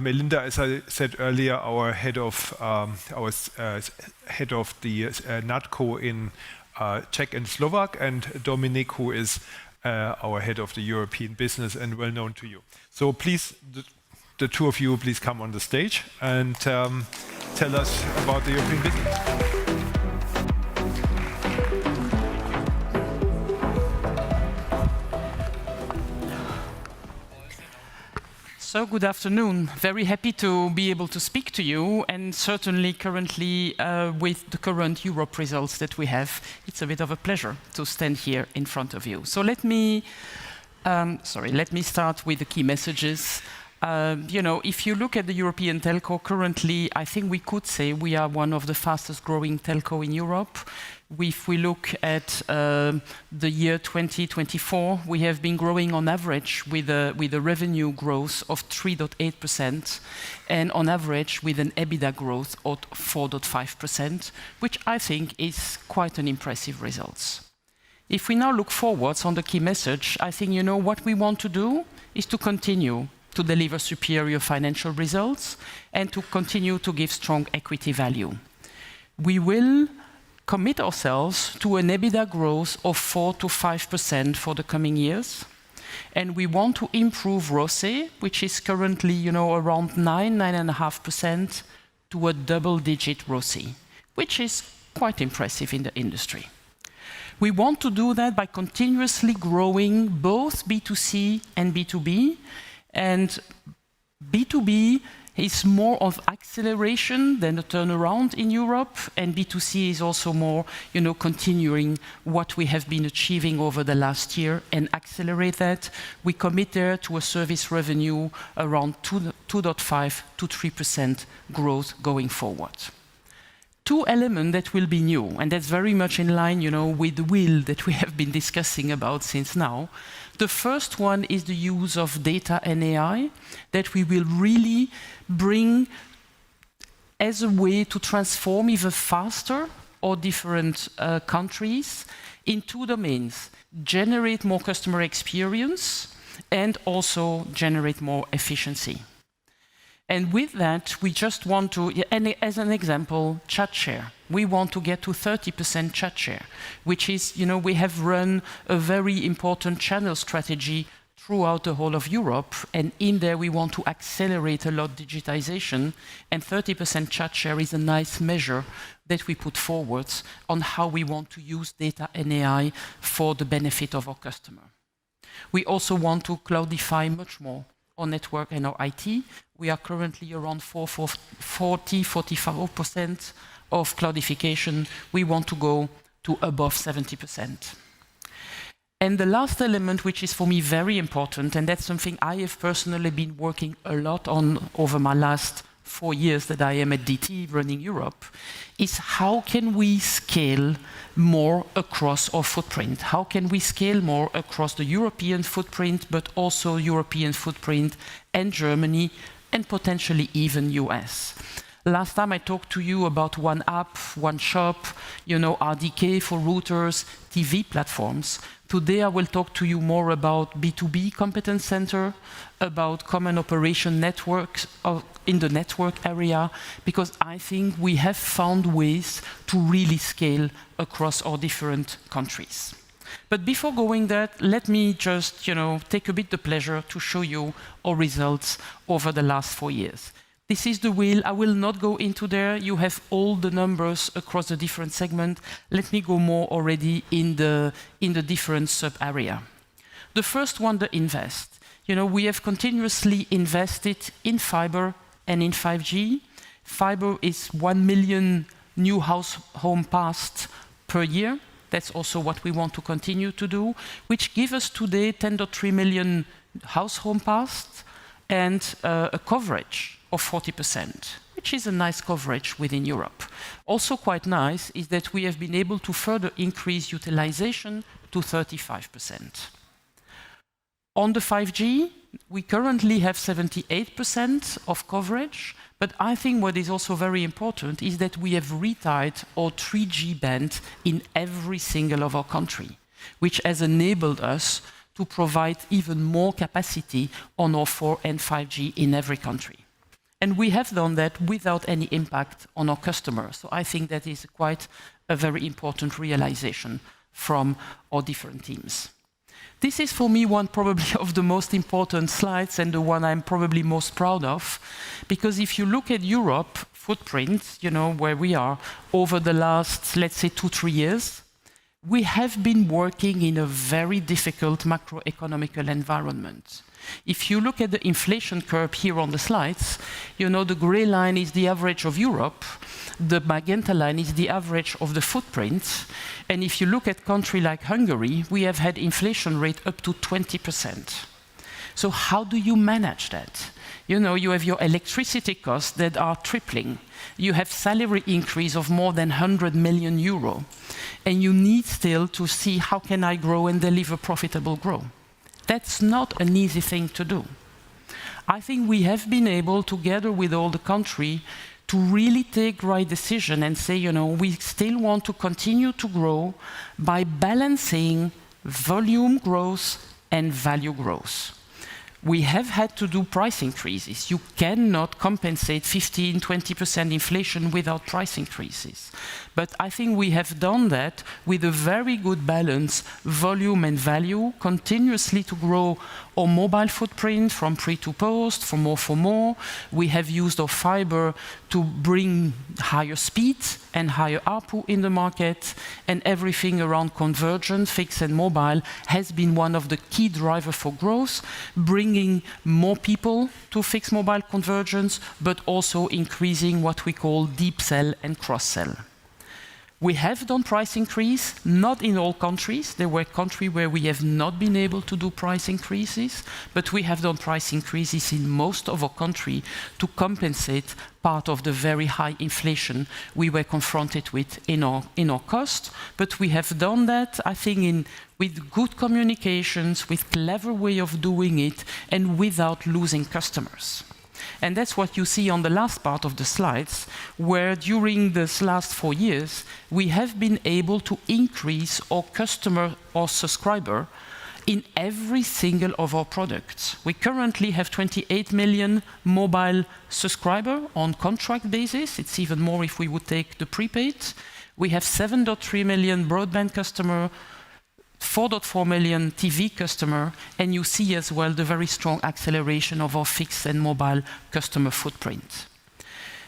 Melinda, as I said earlier, our head of the NatCo in Czech and Slovak, and Dominique, who is our head of the European business and well known to you. So please, the two of you, please come on the stage and tell us about the European business. So good afternoon. Very happy to be able to speak to you, and certainly currently with the current Europe results that we have, it's a bit of a pleasure to stand here in front of you. So let me start with the key messages. If you look at the European telco currently, I think we could say we are one of the fastest growing telco in Europe. If we look at the year 2024, we have been growing on average with a revenue growth of 3.8% and on average with an EBITDA growth of 4.5%, which I think is quite an impressive result. If we now look forwards on the key message, I think what we want to do is to continue to deliver superior financial results and to continue to give strong equity value. We will commit ourselves to an EBITDA growth of 4 to 5% for the coming years. And we want to improve ROCE, which is currently around 9.5% to a double-digit ROCE, which is quite impressive in the industry. We want to do that by continuously growing both B2C and B2B. And B2B is more of acceleration than a turnaround in Europe, and B2C is also more, continuing what we have been achieving over the last year and accelerate that. We commit there to a service revenue around 2.5 to 3% growth going forward. Two elements that will be new, and that's very much in line, with the wheel that we have been discussing about since now. The first one is the use of data and AI that we will really bring as a way to transform even faster all different countries in two domains: generate more customer experience and also generate more efficiency. And with that, we just want to, and as an example, chat share. We want to get to 30% chat share, which is, we have run a very important channel strategy throughout the whole of Europe. And in there, we want to accelerate a lot digitization. And 30% chat share is a nice measure that we put forward on how we want to use data and AI for the benefit of our customer. We also want to cloudify much more our network and our IT. We are currently around 40-45% of cloudification. We want to go to above 70%. And the last element, which is for me very important, and that's something I have personally been working a lot on over my last 4 years that I am at DT running Europe, is how can we scale more across our footprint? How can we scale more across the European footprint, but also European footprint and Germany and potentially even US? Last time I talked to you about one app, one shop, RDK for routers, TV platforms. Today I will talk to you more about B2B competence center, about common operation networks in the network area, because I think we have found ways to really scale across all different countries. But before going there, let me just, take a bit the pleasure to show you our results over the last 4 years. This is the wheel. I will not go into there. You have all the numbers across the different segments. Let me go more already in the different sub-area. The first one, the invest. We have continuously invested in fiber and in 5G. Fiber is 1 million new home passed per year. That's also what we want to continue to do, which gives us today 10.3 million home passed and a coverage of 40%, which is a nice coverage within Europe. Also quite nice is that we have been able to further increase utilization to 35%. On the 5G, we currently have 78% of coverage, but I think what is also very important is that we have retired our 3G band in every single of our country, which has enabled us to provide even more capacity on our 4 and 5G in every country. And we have done that without any impact on our customers. So I think that is quite a very important realization from our different teams. This is for me one probably of the most important slides and the one I'm probably most proud of, because if you look at Europe footprint, you know, where we are over the last, let's say, 2-3 years, we have been working in a very difficult macroeconomical environment. If you look at the inflation curve here on the slides, you know, the gray line is the average of Europe, the magenta line is the average of the footprint, and if you look at a country like Hungary, we have had inflation rate up to 20%. So how do you manage that? You know, you have your electricity costs that are tripling. You have salary increase of more than 100 million euro. And you need still to see how can I grow and deliver profitable growth. That's not an easy thing to do. I think we have been able, together with all the country, to really take the right decision and say, you know, we still want to continue to grow by balancing volume growth and value growth. We have had to do price increases. You cannot compensate 15-20% inflation without price increases. But I think we have done that with a very good balance, volume and value, continuously to grow our mobile footprint from pre to post, from more for more. We have used our fiber to bring higher speed and higher ARPU in the market, and everything around convergence, fixed and mobile, has been one of the key drivers for growth, bringing more people to fixed mobile convergence, but also increasing what we call deep sell and cross-sell. We have done price increase, not in all countries. There were countries where we have not been able to do price increases, but we have done price increases in most of our country to compensate part of the very high inflation we were confronted with in our cost. But we have done that, I think, with good communications, with clever way of doing it, and without losing customers. And that's what you see on the last part of the slides, where during this last 4 years, we have been able to increase our customer or subscriber in every single of our products. We currently have 28 million mobile subscribers on contract basis. It's even more if we would take the prepaid. We have 7.3 million broadband customers, 4.4 million TV customer, and you see as well the very strong acceleration of our fixed and mobile customer footprint.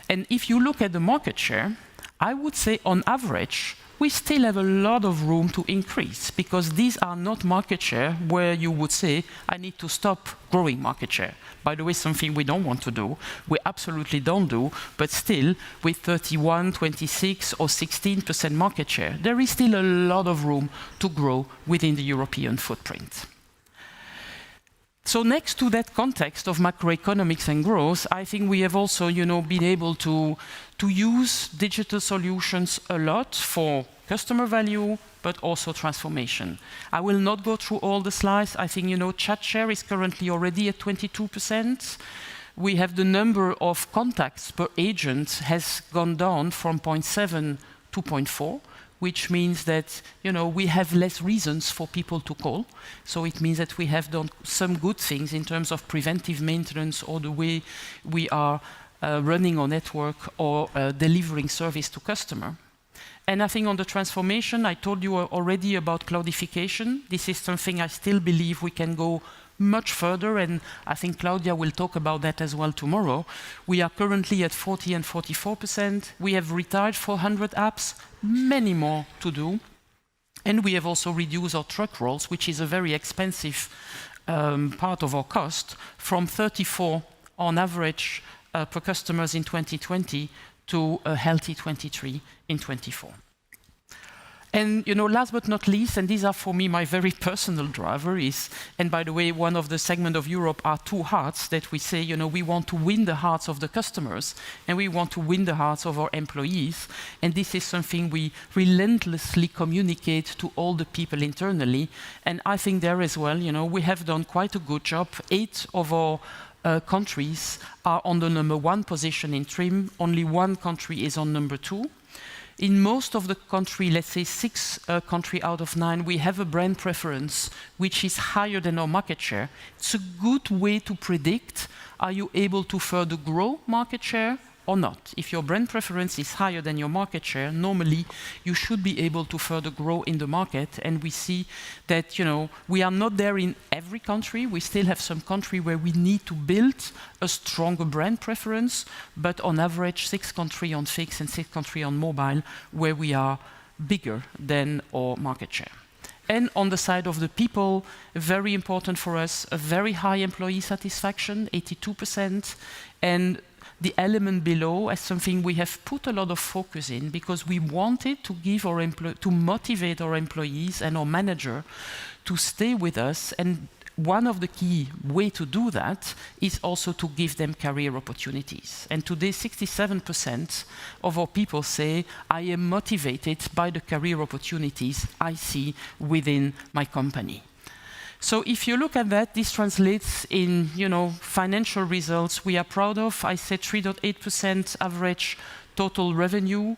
And if you look at the market share, I would say on average, we still have a lot of room to increase, because these are not market share where you would say, I need to stop growing market share. By the way, something we don't want to do, we absolutely don't do, but still, with 31, 26 or 16% market share, there is still a lot of room to grow within the European footprint. So next to that context of macroeconomics and growth, I think we have also, you know, been able to use digital solutions a lot for customer value, but also transformation. I will not go through all the slides. I think, you know, chat share is currently already at 22%. We have the number of contacts per agent has gone down from 0.7 to 0.4. Which means that, you know, we have less reasons for people to call. So it means that we have done some good things in terms of preventive maintenance or the way we are running our network or delivering service to customer. And I think on the transformation, I told you already about cloudification. This is something I still believe we can go much further, and I think Claudia will talk about that as well tomorrow. We are currently at 40 and 44%. We have retired 400 apps, many more to do. And we have also reduced our truck rolls, which is a very expensive part of our cost, from 34 on average per customers in 2020 to a healthy 23 in 24. And, you know, last but not least, and these are for me my very personal driver is, and by the way, one of the segments of Europe are two hearts that we say, you know, we want to win the hearts of the customers and we want to win the hearts of our employees. And this is something we relentlessly communicate to all the people internally. And I think there as well, you know, we have done quite a good job. 8 of our countries are on the #1 position in TRIM. Only 1 country is on #2. In most of the country, let's say 6 country out of 9, we have a brand preference which is higher than our market share. It's a good way to predict, are you able to further grow market share or not? If your brand preference is higher than your market share, normally you should be able to further grow in the market. And we see that, you know, we are not there in every country. We still have some country where we need to build a stronger brand preference, but on average 6 country on fixed and 6 country on mobile, where we are bigger than our market share. And on the side of the people, very important for us, a very high employee satisfaction, 82%, and the element below as something we have put a lot of focus in, because we wanted to give our to motivate our employees and our manager to stay with us. And one of the key way to do that is also to give them career opportunities. And today, 67% of our people say, I am motivated by the career opportunities I see within my company. So if you look at that, this translates in, you know, financial results we are proud of. I said 3.8% average total revenue,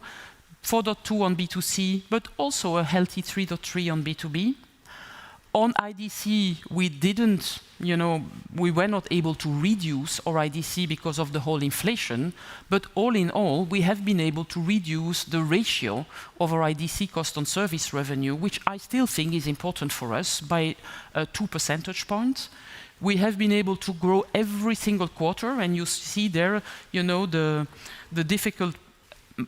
4.2 on B2C, but also a healthy 3.3 on B2B. On IDC, we didn't, you know, we were not able to reduce our IDC because of the whole inflation, but all in all, we have been able to reduce the ratio of our IDC cost on service revenue, which I still think is important for us, by 2 percentage points. We have been able to grow every single quarter, and you see there, you know, the difficult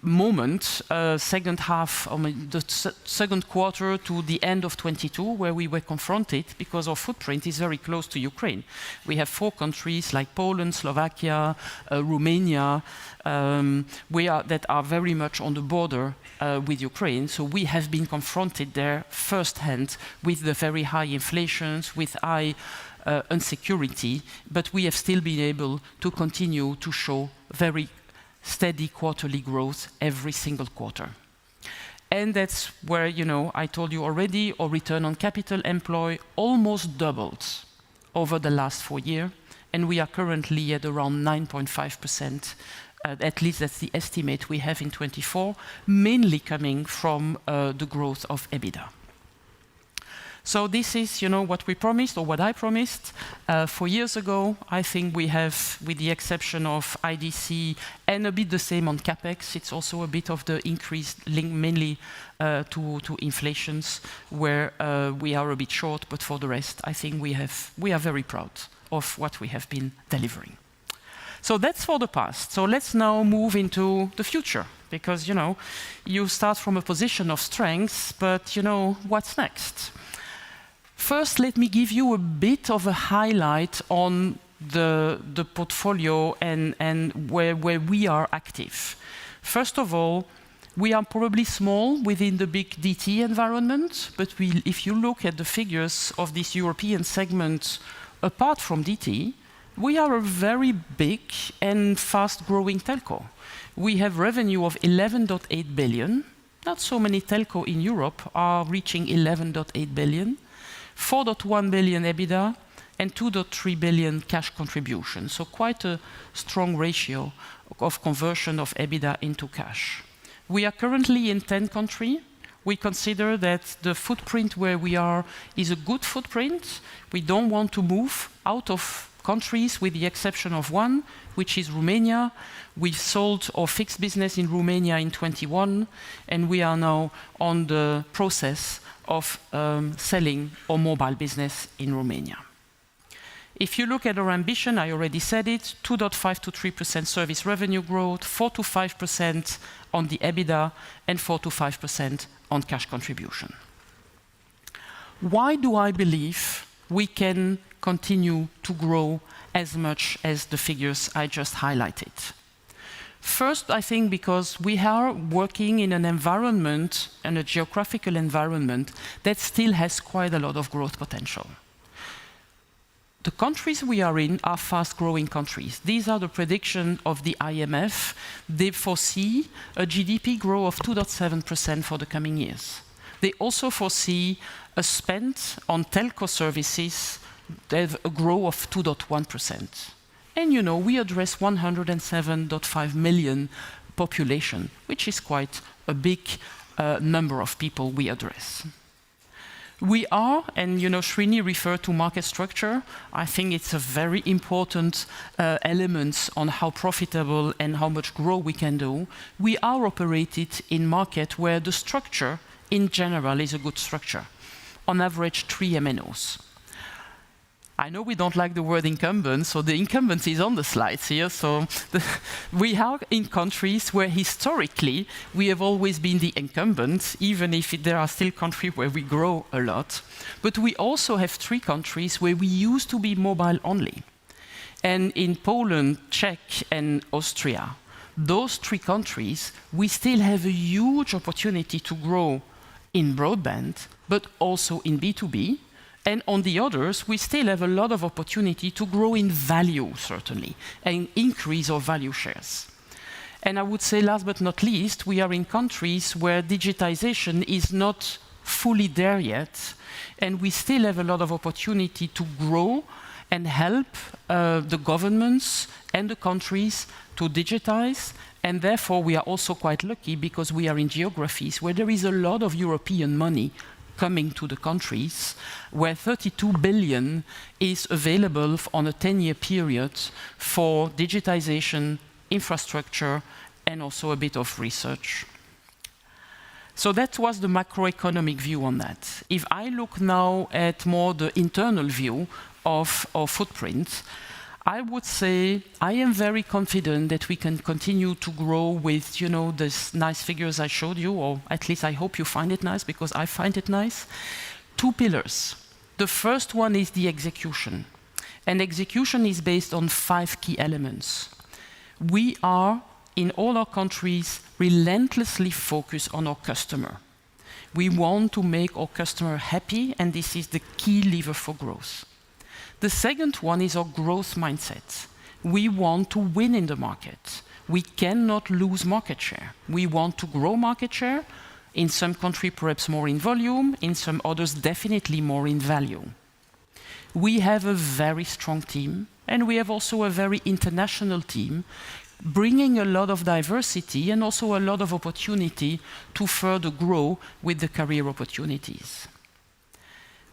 moment, second half, the second quarter to the end of 22, where we were confronted because our footprint is very close to Ukraine. We have 4 countries like Poland, Slovakia, Romania, that are very much on the border with Ukraine. So we have been confronted there firsthand with the very high inflations, with high insecurity, but we have still been able to continue to show very steady quarterly growth every single quarter. And that's where, you know, I told you already, our return on capital employed almost doubled over the last 4 years, and we are currently at around 9.5%. At least that's the estimate we have in 24, mainly coming from the growth of EBITDA. So this is, you know, what we promised, or what I promised 4 years ago. I think we have, with the exception of IDC and a bit the same on CapEx, it's also a bit of the increase linked mainly to inflations, where we are a bit short, but for the rest, I think we are very proud of what we have been delivering. So that's for the past. So let's now move into the future, because, you know, you start from a position of strength, but, you know, what's next? First, let me give you a bit of a highlight on the portfolio and where we are active. First of all, we are probably small within the big DT environment, but if you look at the figures of this European segment, apart from DT, we are a very big and fast-growing telco. We have revenue of 11.8 billion. Not so many telco in Europe are reaching 11.8 billion. 4.1 billion EBITDA and 2.3 billion cash contribution. So quite a strong ratio of conversion of EBITDA into cash. We are currently in 10 countries. We consider that the footprint where we are is a good footprint. We don't want to move out of countries, with the exception of one, which is Romania. We sold our fixed business in Romania in 21, and we are now on the process of selling our mobile business in Romania. If you look at our ambition, I already said it, 2.5 to 3% service revenue growth, 4 to 5% on the EBITDA, and 4 to 5% on cash contribution. Why do I believe we can continue to grow as much as the figures I just highlighted? First, I think because we are working in an environment, and a geographical environment, that still has quite a lot of growth potential. The countries we are in are fast-growing countries. These are the prediction of the IMF. They foresee a GDP growth of 2.7% for the coming years. They also foresee a spend on telco services that have a growth of 2.1%. And, you know, we address 107.5 million population, which is quite a big number of people we address. We are, and Srini referred to market structure. I think it's a very important element on how profitable and how much growth we can do. We are operated in market where the structure in general is a good structure. On average, 3 MNOs. I know we don't like the word incumbent, so the incumbent is on the slides here. So we are in countries where historically we have always been the incumbent, even if there are still countries where we grow a lot. But we also have 3 countries where we used to be mobile only. And in Poland, Czech, and Austria, those 3 countries, we still have a huge opportunity to grow in broadband, but also in B2B. And on the others, we still have a lot of opportunity to grow in value, certainly, and increase our value shares. And I would say, last but not least, we are in countries where digitization is not fully there yet, and we still have a lot of opportunity to grow and help the governments and the countries to digitize. And therefore, we are also quite lucky because we are in geographies where there is a lot of European money coming to the countries, where 32 billion is available on a 10-year period for digitization, infrastructure, and also a bit of research. So that was the macroeconomic view on that. If I look now at more the internal view of our footprint, I would say I am very confident that we can continue to grow with, these nice figures I showed you, or at least I hope you find it nice, because I find it nice. 2 pillars. The first one is the execution. And execution is based on 5 key elements. We are, in all our countries, relentlessly focused on our customer. We want to make our customer happy, and this is the key lever for growth. The second one is our growth mindset. We want to win in the market. We cannot lose market share. We want to grow market share. In some countries, perhaps more in volume. In some others, definitely more in value. We have a very strong team, and we have also a very international team, bringing a lot of diversity and also a lot of opportunity to further grow with the career opportunities.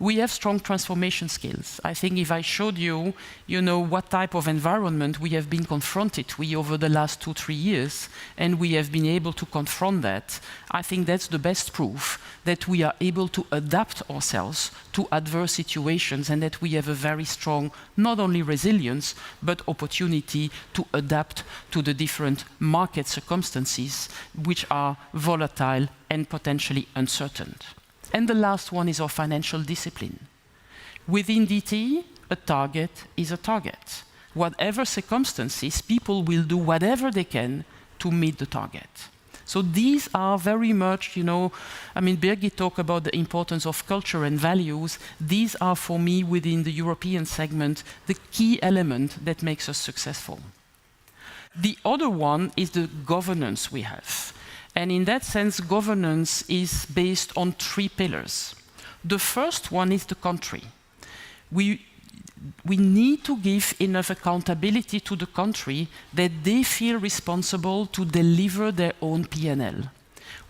We have strong transformation skills. I think if I showed you, what type of environment we have been confronted with over the last 2-3 years, and we have been able to confront that, I think that's the best proof that we are able to adapt ourselves to adverse situations, and that we have a very strong, not only resilience, but opportunity to adapt to the different market circumstances, which are volatile and potentially uncertain. And the last one is our financial discipline. Within DT, a target is a target. Whatever circumstances, people will do whatever they can to meet the target. So these are very much, Birgit talked about the importance of culture and values. These are, for me, within the European segment, the key element that makes us successful. The other one is the governance we have. And in that sense, governance is based on 3 pillars. The first one is the country. We need to give enough accountability to the country that they feel responsible to deliver their own P&L.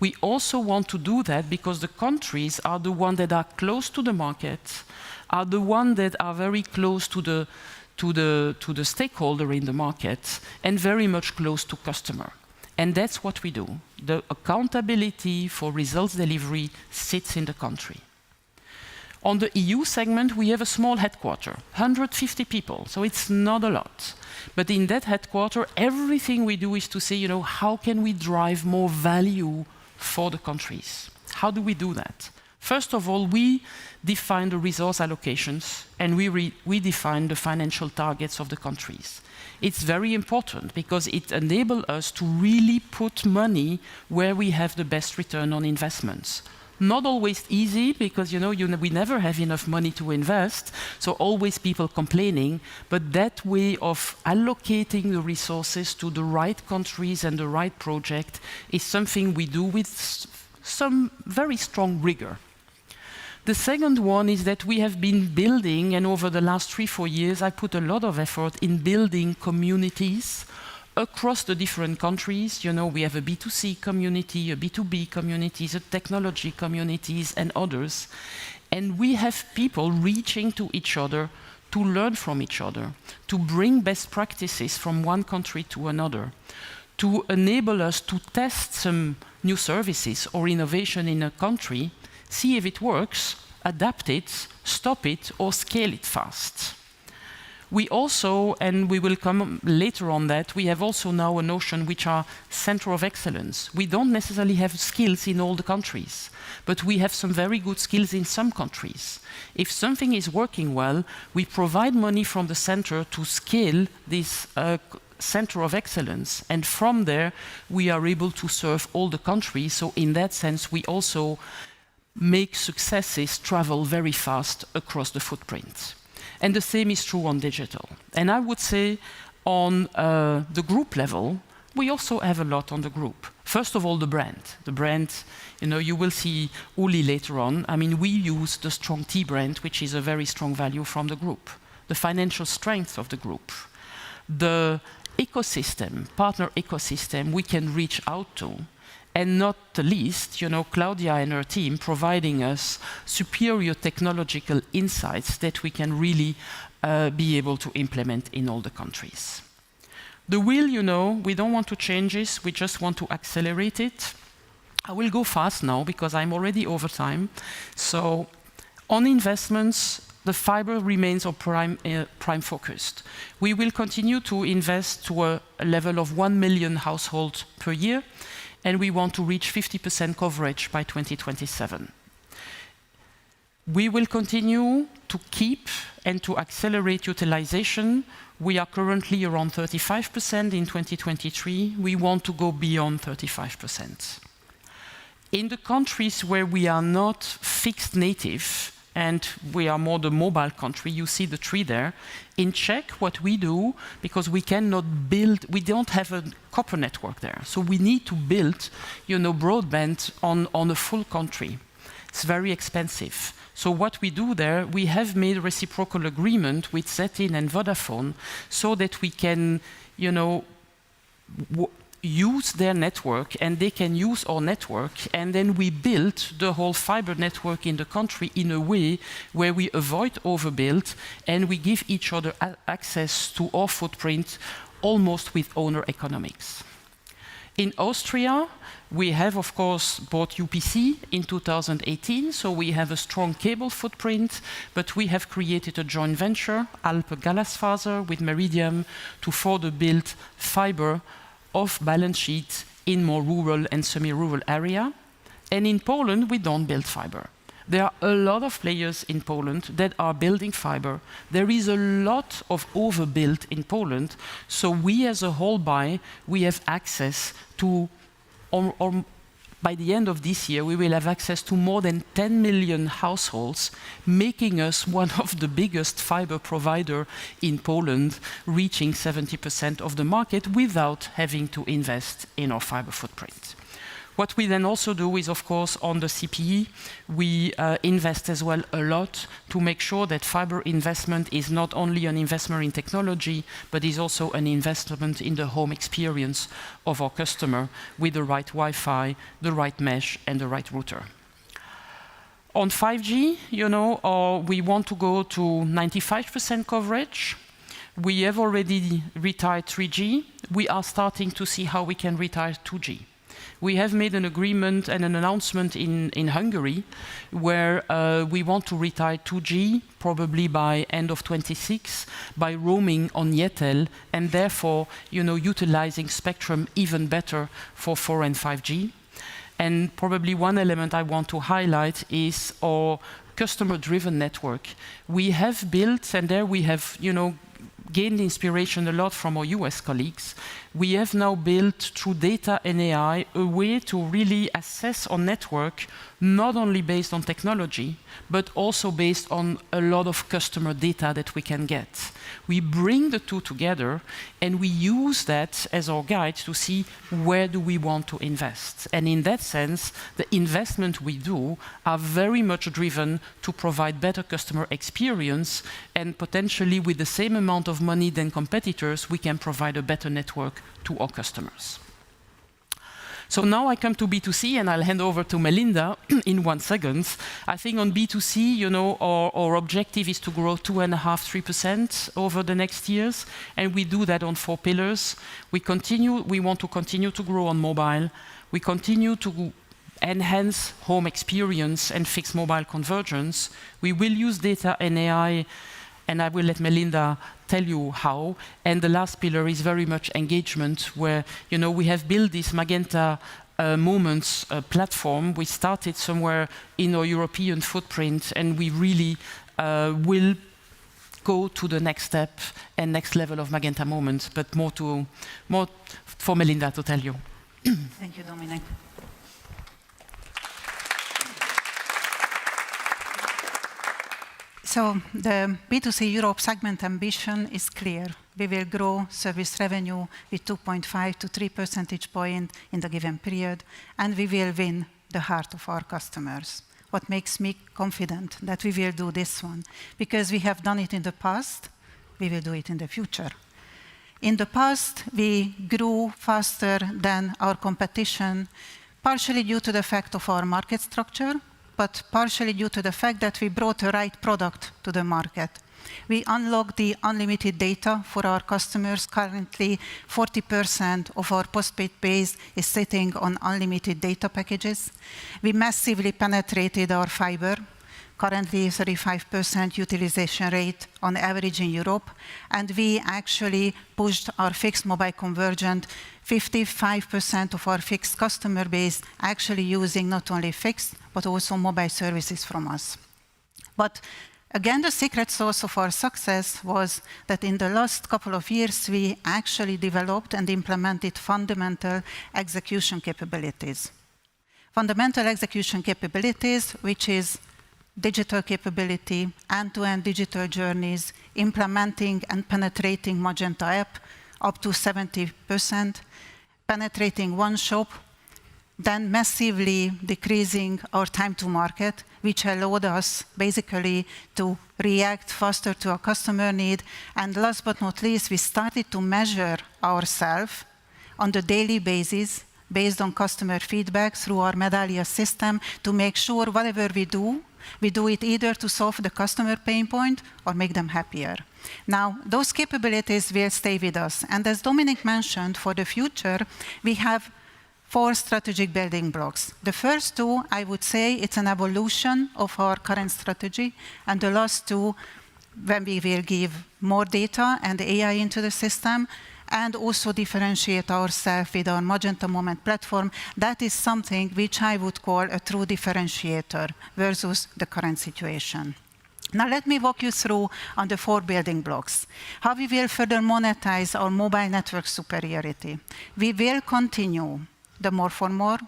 We also want to do that because the countries are the ones that are close to the market, are the ones that are very close to the stakeholder in the market, and very much close to customer. And that's what we do. The accountability for results delivery sits in the country. On the EU segment, we have a small headquarter, 150 people, so it's not a lot. But in that headquarter, everything we do is to say, how can we drive more value for the countries? How do we do that? First of all, we define the resource allocations, and we define the financial targets of the countries. It's very important because it enables us to really put money where we have the best return on investments. Not always easy because we never have enough money to invest, so always people complaining, but that way of allocating the resources to the right countries and the right project is something we do with some very strong rigor. The second one is that we have been building, and over the last 3-4 years, I put a lot of effort in building communities across the different countries, you know, we have a B2C community, a B2B communities, a technology communities, and others. And we have people reaching to each other to learn from each other, to bring best practices from one country to another, to enable us to test some new services or innovation in a country, see if it works, adapt it, stop it, or scale it fast. We also, and we will come later on that, we have also now a notion which are center of excellence. We don't necessarily have skills in all the countries, but we have some very good skills in some countries. If something is working well, we provide money from the center to scale this center of excellence, and from there we are able to serve all the countries. So in that sense, we also make successes travel very fast across the footprint. And the same is true on digital. And I would say on the group level, we also have a lot on the group. First of all, the brand. The brand, you know, you will see Uli later on. I mean, we use the strong T brand, which is a very strong value from the group. The financial strength of the group. The ecosystem, partner ecosystem we can reach out to. And not the least, you know, Claudia and her team providing us superior technological insights that we can really be able to implement in all the countries. The wheel, you know, we don't want to change this, we just want to accelerate it. I will go fast now because I'm already over time. So on investments, the fiber remains our prime focused. We will continue to invest to a level of 1 million households per year, and we want to reach 50% coverage by 2027. We will continue to keep and to accelerate utilization. We are currently around 35% in 2023. We want to go beyond 35%. In the countries where we are not fixed native, and we are more the mobile country, you see the tree there. In Czech, what we do, because we cannot build, we don't have a copper network there, so we need to build, you know, broadband on a full country. It's very expensive. So what we do there, we have made a reciprocal agreement with Zetin and Vodafone so that we can, you know, use their network and they can use our network, and then we build the whole fiber network in the country in a way where we avoid overbuild and we give each other access to our footprint almost with owner economics. In Austria, we have, of course, bought UPC in 2018, so we have a strong cable footprint, but we have created a joint venture, Alpe Glasfaser, with Meridiam to further build fiber off balance sheet in more rural and semi-rural area. And in Poland, we don't build fiber. There are a lot of players in Poland that are building fiber. There is a lot of overbuild in Poland. So we as a whole we have access to, or by the end of this year, we will have access to more than 10 million households, making us one of the biggest fiber provider in Poland, reaching 70% of the market without having to invest in our fiber footprint. What we then also do is, of course, on the CPE, we invest as well a lot to make sure that fiber investment is not only an investment in technology, but is also an investment in the home experience of our customer with the right Wi-Fi, the right mesh, and the right router. On 5G, you know, we want to go to 95% coverage. We have already retired 3G. We are starting to see how we can retire 2G. We have made an agreement and an announcement in Hungary where we want to retire 2G probably by end of 26 by roaming on Yetel and therefore, you know, utilizing spectrum even better for 4 and 5G. And probably one element I want to highlight is our customer-driven network. We have built, and there we have, you know, gained inspiration a lot from our US colleagues. We have now built, through data and AI, a way to really assess our network, not only based on technology, but also based on a lot of customer data that we can get. We bring the two together, and we use that as our guide to see where do we want to invest. And in that sense, the investment we do are very much driven to provide better customer experience, and potentially with the same amount of money than competitors, we can provide a better network to our customers. So now I come to B2C, and I'll hand over to Melinda in 1 second. I think on B2C, you know, our objective is to grow 2.5–3% over the next years, and we do that on 4 pillars. We want to continue to grow on mobile. We continue to enhance home experience and fixed mobile convergence. We will use data and AI, and I will let Melinda tell you how. And the last pillar is very much engagement, where, you know, we have built this Magenta Moments platform. We started somewhere in our European footprint, and we really will go to the next step and next level of Magenta Moments, but more for Melinda to tell you. Thank you, Dominique. So the B2C Europe segment ambition is clear. We will grow service revenue with 2.5 to 3 percentage points in the given period, and we will win the heart of our customers. What makes me confident that we will do this one? Because we have done it in the past, we will do it in the future. In the past, we grew faster than our competition, partially due to the fact of our market structure, but partially due to the fact that we brought the right product to the market. We unlocked the unlimited data for our customers. Currently, 40% of our postpaid base is sitting on unlimited data packages. We massively penetrated our fiber, currently 35% utilization rate on average in Europe, and we actually pushed our fixed mobile convergent. 55% of our fixed customer base actually using not only fixed, but also mobile services from us. But again, the secret sauce of our success was that in the last couple of years, we actually developed and implemented fundamental execution capabilities. Fundamental execution capabilities, which is digital capability, end-to-end digital journeys, implementing and penetrating Magenta app up to 70%, penetrating one shop, then massively decreasing our time to market, which allowed us basically to react faster to our customer need. And last but not least, we started to measure ourselves on the daily basis based on customer feedback through our Medallia system to make sure whatever we do it either to solve the customer pain point or make them happier. Now, those capabilities will stay with us. And as Dominique mentioned, for the future, we have 4 strategic building blocks. The first 2, I would say, it's an evolution of our current strategy. And the last 2, when we will give more data and AI into the system, and also differentiate ourselves with our Magenta Moment platform, that is something which I would call a true differentiator versus the current situation. Now let me walk you through on the 4 building blocks. How we will further monetize our mobile network superiority. We will continue the more for more.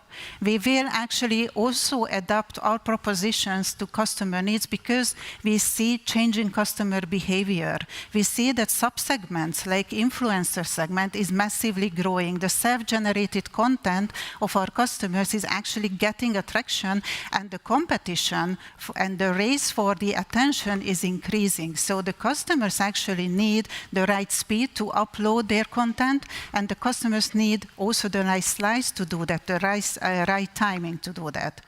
We will actually also adapt our propositions to customer needs because we see changing customer behavior. We see that subsegments like influencer segment is massively growing. The self-generated content of our customers is actually getting attraction, and the competition and the race for the attention is increasing. So the customers actually need the right speed to upload their content, and the customers need also the right slice to do that, the right timing to do that.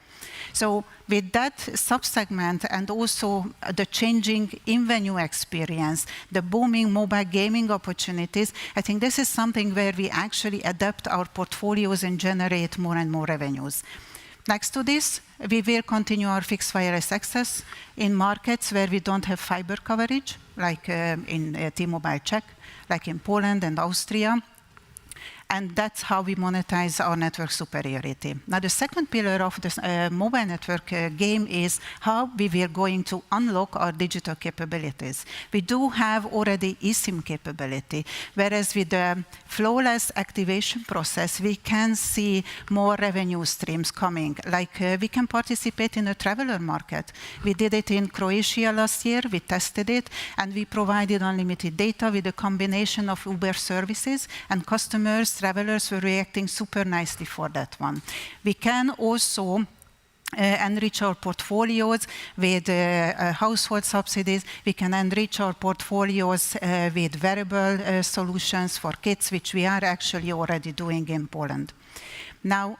So with that subsegment and also the changing in-venue experience, the booming mobile gaming opportunities, I think this is something where we actually adapt our portfolios and generate more and more revenues. Next to this, we will continue our fixed wireless access in markets where we don't have fiber coverage, like in T-Mobile Czech, like in Poland and Austria. And that's how we monetize our network superiority. Now, the second pillar of the mobile network game is how we are going to unlock our digital capabilities. We do have already eSIM capability, whereas with the flawless activation process, we can see more revenue streams coming. Like we can participate in a traveler market. We did it in Croatia last year, we tested it, and we provided unlimited data with a combination of Uber services, and customers, travelers were reacting super nicely for that one. We can also enrich our portfolios with household subsidies. We can enrich our portfolios with wearable solutions for kids, which we are actually already doing in Poland. Now,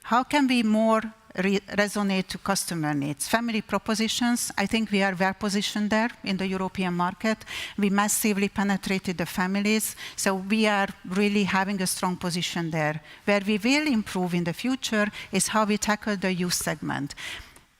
how can we more resonate to customer needs? Family propositions, I think we are well positioned there in the European market. We massively penetrated the families, so we are really having a strong position there. Where we will improve in the future is how we tackle the youth segment.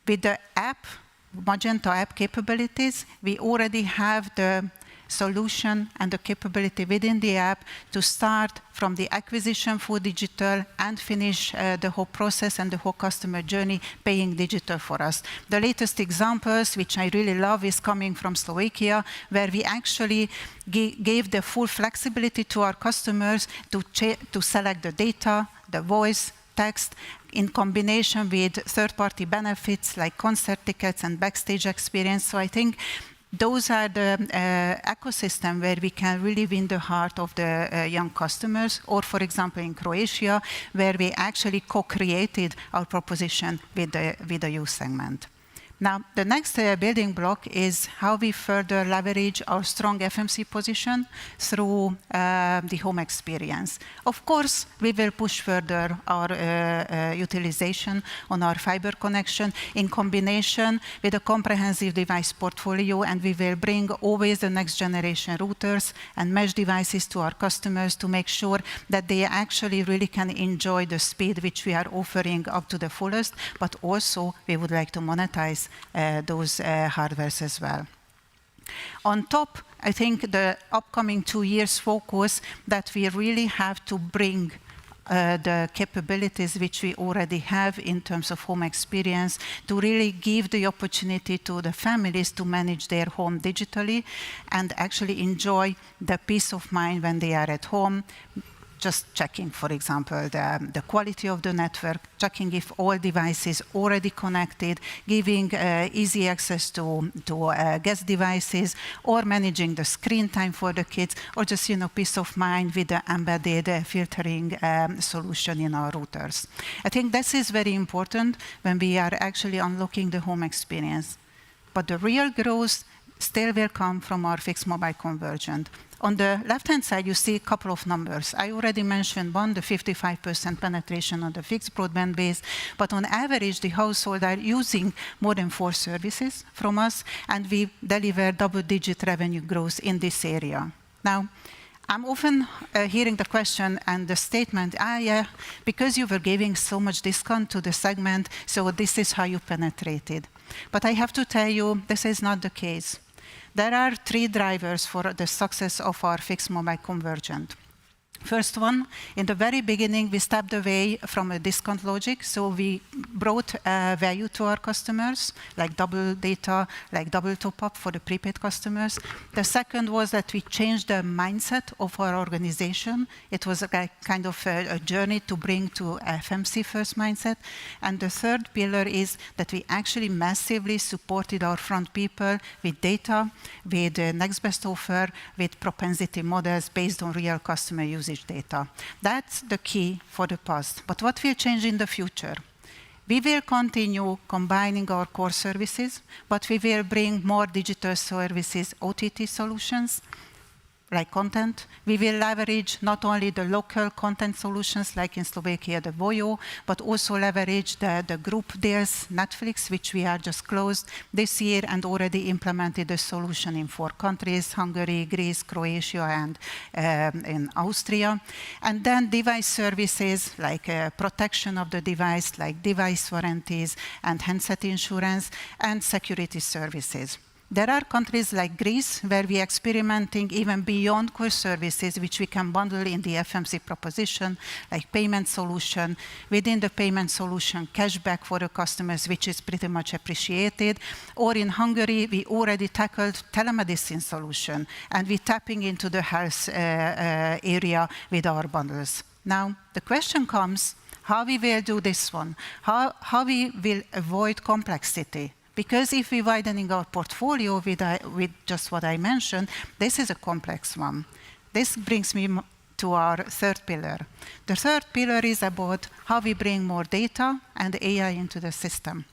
With the app, Magenta app capabilities, we already have the solution and the capability within the app to start from the acquisition for digital and finish the whole process and the whole customer journey paying digital for us. The latest examples, which I really love, is coming from Slovakia, where we actually gave the full flexibility to our customers to select the data, the voice, text, in combination with third-party benefits like concert tickets and backstage experience. So I think those are the ecosystem where we can really win the heart of the young customers, or for example in Croatia, where we actually co-created our proposition with the youth segment. Now, the next building block is how we further leverage our strong FMC position through the home experience. Of course, we will push further our utilization on our fiber connection in combination with a comprehensive device portfolio, and we will bring always the next generation routers and mesh devices to our customers to make sure that they actually really can enjoy the speed which we are offering up to the fullest, but also we would like to monetize those hardwares as well. On top, I think the upcoming 2 years focus that we really have to bring the capabilities which we already have in terms of home experience to really give the opportunity to the families to manage their home digitally and actually enjoy the peace of mind when they are at home. Just checking, for example, the quality of the network, checking if all devices already connected, giving easy access to guest devices, or managing the screen time for the kids, or just peace of mind with the embedded filtering solution in our routers. I think this is very important when we are actually unlocking the home experience. But the real growth still will come from our fixed mobile convergence. On the left-hand side, you see a couple of numbers. I already mentioned one, the 55% penetration on the fixed broadband base, but on average, the households are using more than 4 services from us, and we deliver double-digit revenue growth in this area. Now, I'm often hearing the question and the statement, yeah, because you were giving so much discount to the segment, so this is how you penetrated. But I have to tell you, this is not the case. There are 3 drivers for the success of our fixed mobile convergence. First one, in the very beginning, we stepped away from a discount logic, so we brought value to our customers, like double data, like double top-up for the prepaid customers. The second was that we changed the mindset of our organization. It was a kind of a journey to bring to FMC first mindset. And the third pillar is that we actually massively supported our front people with data, with next best offer, with propensity models based on real customer usage data. That's the key for the past. But what will change in the future? We will continue combining our core services, but we will bring more digital services, OTT solutions, like content. We will leverage not only the local content solutions, like in Slovakia, the Voyo, but also leverage the group deals, Netflix, which we are just closed this year and already implemented a solution in 4 countries, Hungary, Greece, Croatia, and in Austria. And then device services, like protection of the device, like device warranties and handset insurance, and security services. There are countries like Greece where we are experimenting even beyond core services, which we can bundle in the FMC proposition, like payment solution. Within the payment solution, cashback for the customers, which is pretty much appreciated. Or in Hungary, we already tackled telemedicine solution, and we're tapping into the health area with our bundles. Now, the question comes, how we will do this one? How we will avoid complexity? Because if we're widening our portfolio with just what I mentioned, this is a complex one. This brings me to our third pillar. The third pillar is about how we bring more data and AI into the system.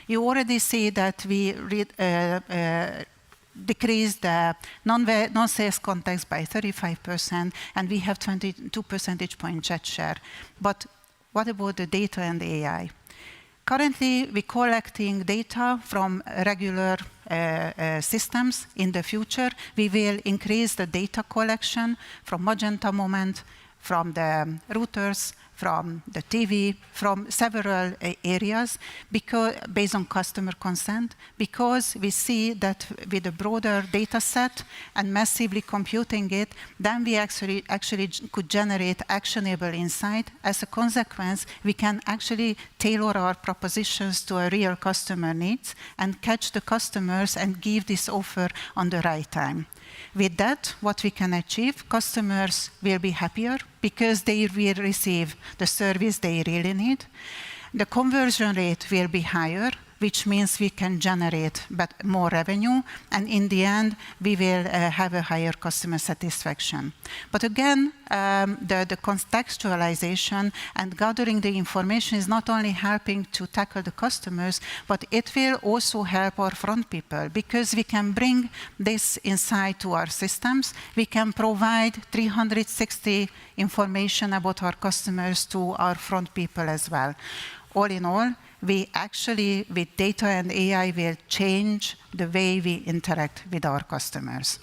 You already see that we decreased the non-sales contacts by 35%, and we have 22 percentage point chat share. But what about the data and AI? Currently, we're collecting data from regular systems. In the future, we will increase the data collection from Magenta Moment, from the routers, from the TV, from several areas, because, based on customer consent, because we see that with a broader data set and massively computing it, then we actually could generate actionable insight. As a consequence, we can actually tailor our propositions to a real customer needs and catch the customers and give this offer on the right time. With that, what we can achieve, customers will be happier because they will receive the service they really need. The conversion rate will be higher, which means we can generate more revenue, and in the end, we will have a higher customer satisfaction. But again, the contextualization and gathering the information is not only helping to tackle the customers, but it will also help our front people, because we can bring this insight to our systems. We can provide 360 information about our customers to our front people as well. All in all, we actually, with data and AI, will change the way we interact with our customers.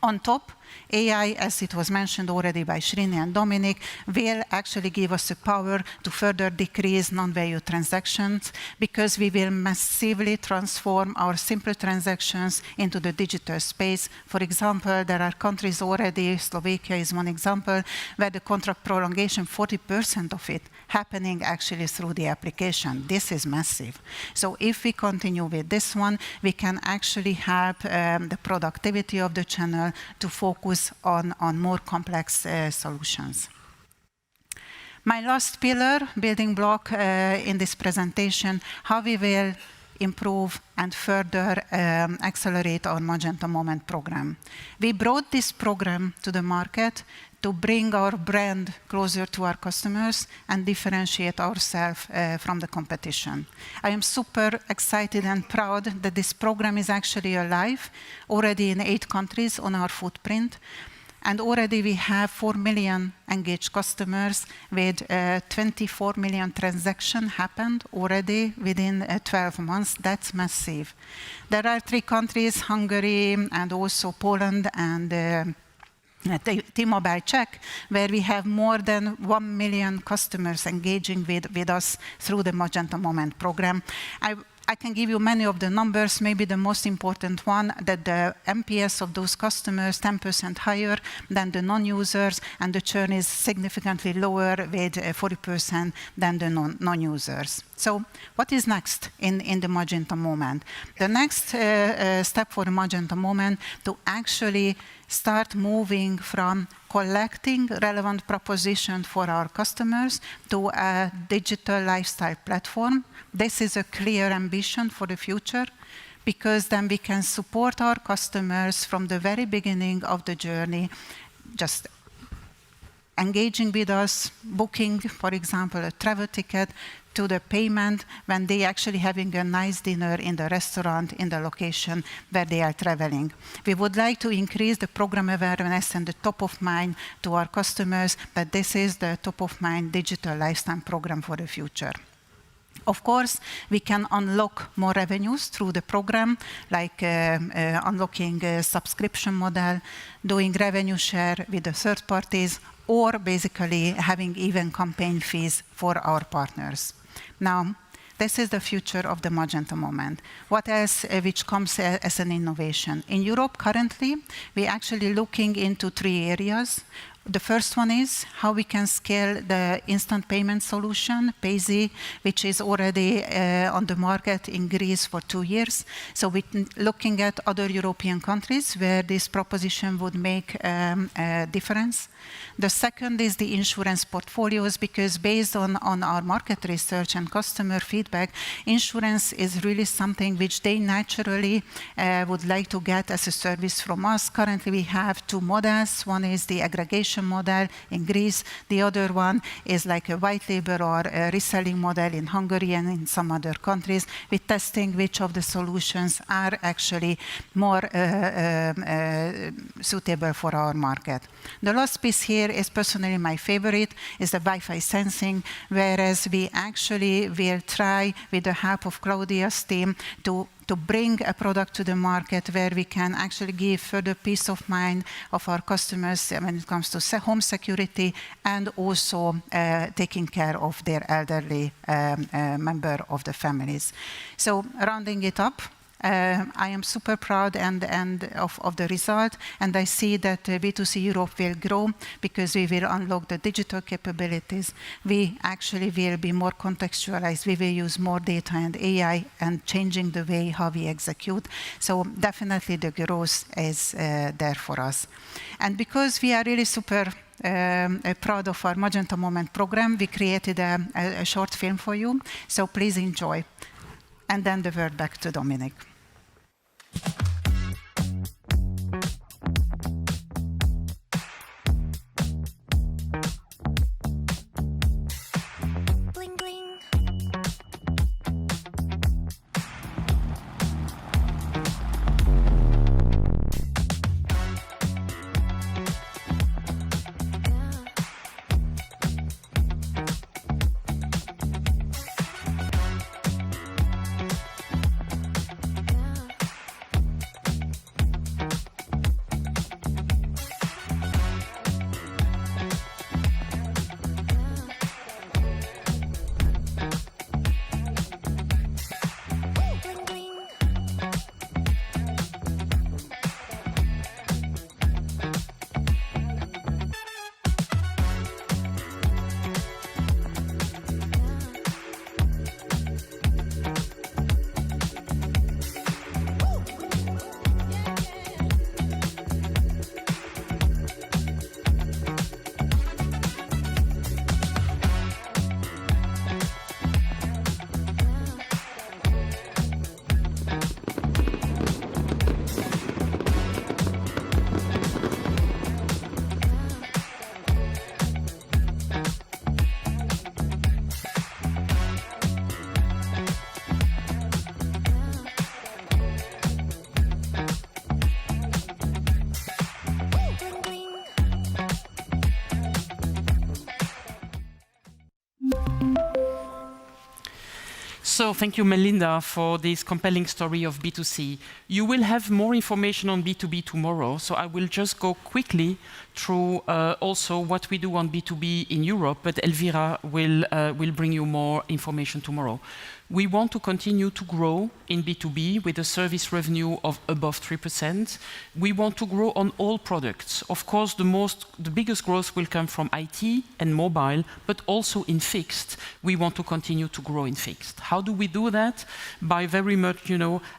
On top, AI, as it was mentioned already by Srini and Dominique, will actually give us the power to further decrease non-value transactions, because we will massively transform our simple transactions into the digital space. For example, there are countries already, Slovakia is one example, where the contract prolongation, 40% of it happening actually through the application. This is massive. So if we continue with this one, we can actually help the productivity of the channel to focus on more complex solutions. My last pillar, building block in this presentation, how we will improve and further accelerate our Magenta Moment program. We brought this program to the market to bring our brand closer to our customers and differentiate ourselves from the competition. I am super excited and proud that this program is actually alive, already in 8 countries on our footprint. And already we have 4 million engaged customers with 24 million transactions happened already within 12 months. That's massive. There are 3 countries, Hungary and also Poland and T-Mobile Czech, where we have more than 1 million customers engaging with us through the Magenta Moment program. I can give you many of the numbers, maybe the most important one, that the NPS of those customers 10% higher than the non-users, and the churn is significantly lower with 40% than the non-users. So what is next in the Magenta Moment? The next step for the Magenta Moment to actually start moving from collecting relevant proposition for our customers to a digital lifestyle platform. This is a clear ambition for the future, because then we can support our customers from the very beginning of the journey, just engaging with us, booking, for example, a travel ticket, to the payment when they actually having a nice dinner in the restaurant in the location where they are traveling. We would like to increase the program awareness and the top of mind to our customers that this is the top of mind digital lifestyle program for the future. Of course, we can unlock more revenues through the program, like unlocking a subscription model, doing revenue share with the third parties, or basically having even campaign fees for our partners. Now, this is the future of the Magenta Moment. What else which comes as an innovation? In Europe currently, we're actually looking into 3 areas. The first one is how we can scale the instant payment solution, Payzy, which is already on the market in Greece for 2 years. So we're looking at other European countries where this proposition would make a difference. The second is the insurance portfolios, because based on our market research and customer feedback, insurance is really something which they naturally would like to get as a service from us. Currently, we have 2 models. One is the aggregation subscription model in Greece. The other one is like a white label or a reselling model in Hungary and in some other countries. We're testing which of the solutions are actually more suitable for our market. The last piece here is personally my favorite, is the Wi-Fi sensing, whereas we actually will try, with the help of Claudia's team, to bring a product to the market where we can actually give further peace of mind of our customers when it comes to home security and also taking care of their elderly member of the families. So rounding it up, I am super proud of the result, and I see that B2C Europe will grow because we will unlock the digital capabilities. We actually will be more contextualized. We will use more data and AI and changing the way how we execute. So definitely the growth is there for us. And because we are really super proud of our Magenta Moment program, we created a short film for you. So please enjoy. And then the word back to Dominique. Bling bling. So thank you, Melinda, for this compelling story of B2C. You will have more information on B2B tomorrow, so I will just go quickly through also what we do on B2B in Europe, but Elvira will bring you more information tomorrow. We want to continue to grow in B2B with a service revenue of above 3%. We want to grow on all products. Of course, the biggest growth will come from IT and mobile, but also in fixed. We want to continue to grow in fixed. How do we do that? By very much,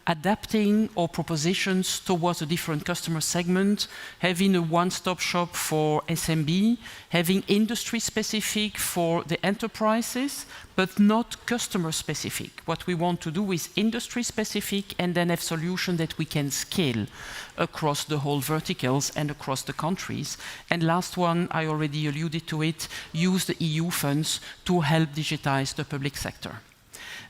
adapting our propositions towards a different customer segment, having a one-stop shop for SMB, having industry-specific for the enterprises, but not customer-specific. What we want to do is industry-specific and then have solutions that we can scale across the whole verticals and across the countries. And last one, I already alluded to it, use the EU funds to help digitize the public sector.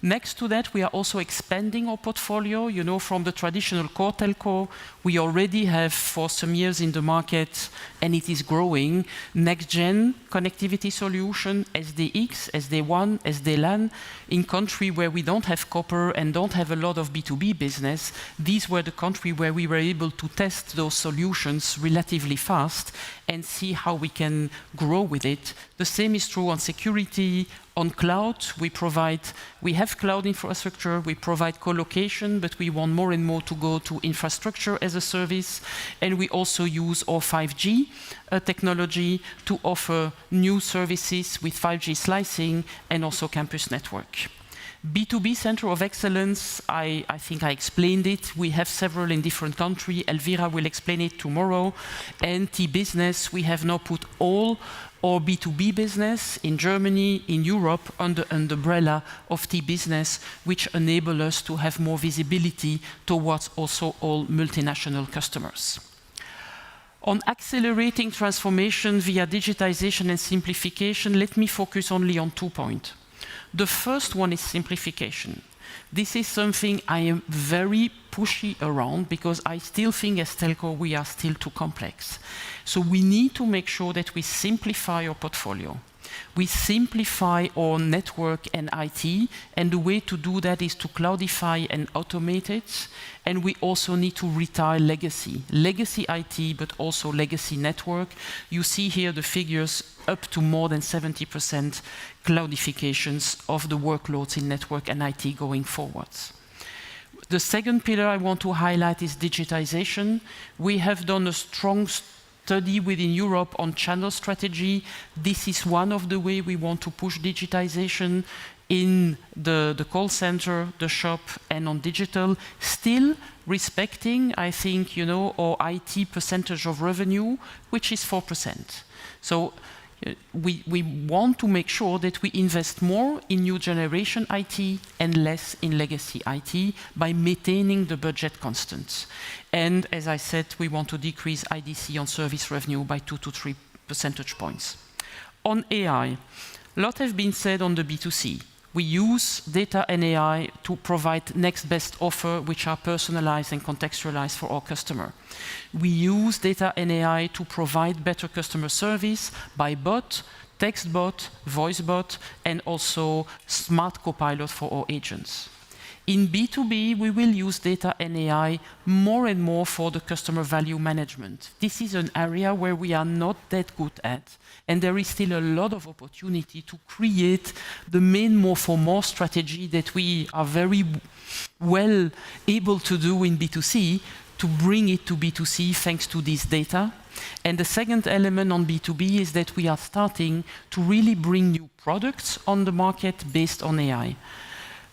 Next to that, we are also expanding our portfolio. From the traditional core telco, we already have for some years in the market, and it is growing, next-gen connectivity solution, SDX, SD1, SD-LAN. In countries where we don't have copper and don't have a lot of B2B business, these were the countries where we were able to test those solutions relatively fast and see how we can grow with it. The same is true on security. On cloud, we have cloud infrastructure, we provide co-location, but we want more and more to go to infrastructure as a service. And we also use our 5G technology to offer new services with 5G slicing and also campus network. B2B Center of Excellence, I think I explained it. We have several in different countries. Elvira will explain it tomorrow. And T-Business, we have now put all our B2B business in Germany, in Europe, under an umbrella of T-Business, which enable us to have more visibility towards also all multinational customers. On accelerating transformation via digitization and simplification, let me focus only on 2 points. The first one is simplification. This is something I am very pushy around because I still think as telco we are still too complex. So we need to make sure that we simplify our portfolio. We simplify our network and IT, and the way to do that is to cloudify and automate it. And we also need to retire legacy IT, but also legacy network. You see here the figures up to more than 70% cloudifications of the workloads in network and IT going forwards. The second pillar I want to highlight is digitization. We have done a strong study within Europe on channel strategy. This is one of the ways we want to push digitization in the call center, the shop, and on digital, still respecting, I think, our IT percentage of revenue, which is 4%. So we want to make sure that we invest more in new generation IT and less in legacy IT by maintaining the budget constant. And as I said, we want to decrease IDC on service revenue by 2 to 3 percentage points. On AI, a lot has been said on the B2C. We use data and AI to provide next best offer, which are personalized and contextualized for our customer. We use data and AI to provide better customer service by bot, text bot, voice bot, and also smart copilot for our agents. In B2B, we will use data and AI more and more for the customer value management. This is an area where we are not that good at, and there is still a lot of opportunity to create the main more for more strategy that we are very well able to do in B2C, to bring it to B2C thanks to this data. And the second element on B2B is that we are starting to really bring new products on the market based on AI.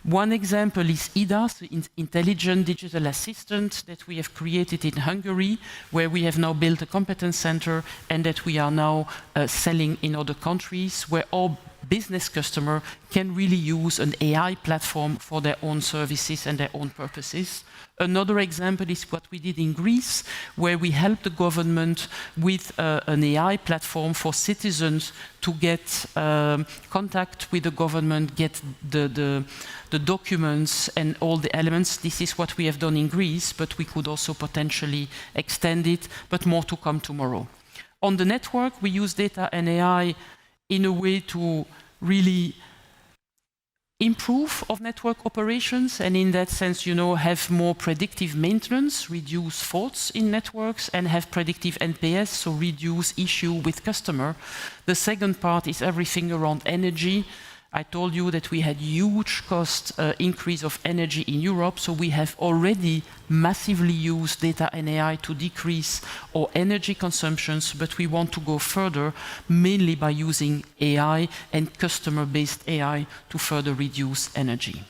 One example is IDA, the Intelligent Digital Assistant that we have created in Hungary, where we have now built a competence center and that we are now selling in other countries, where all business customers can really use an AI platform for their own services and their own purposes. Another example is what we did in Greece, where we helped the government with an AI platform for citizens to get contact with the government, get the documents and all the elements. This is what we have done in Greece, but we could also potentially extend it, but more to come tomorrow. On the network, we use data and AI in a way to really improve of network operations, and in that sense, have more predictive maintenance, reduce faults in networks, and have predictive NPS, so reduce issue with customer. The second part is everything around energy. I told you that we had huge cost increase of energy in Europe, so we have already massively used data and AI to decrease our energy consumptions, but we want to go further, mainly by using AI and customer-based AI to further reduce energy.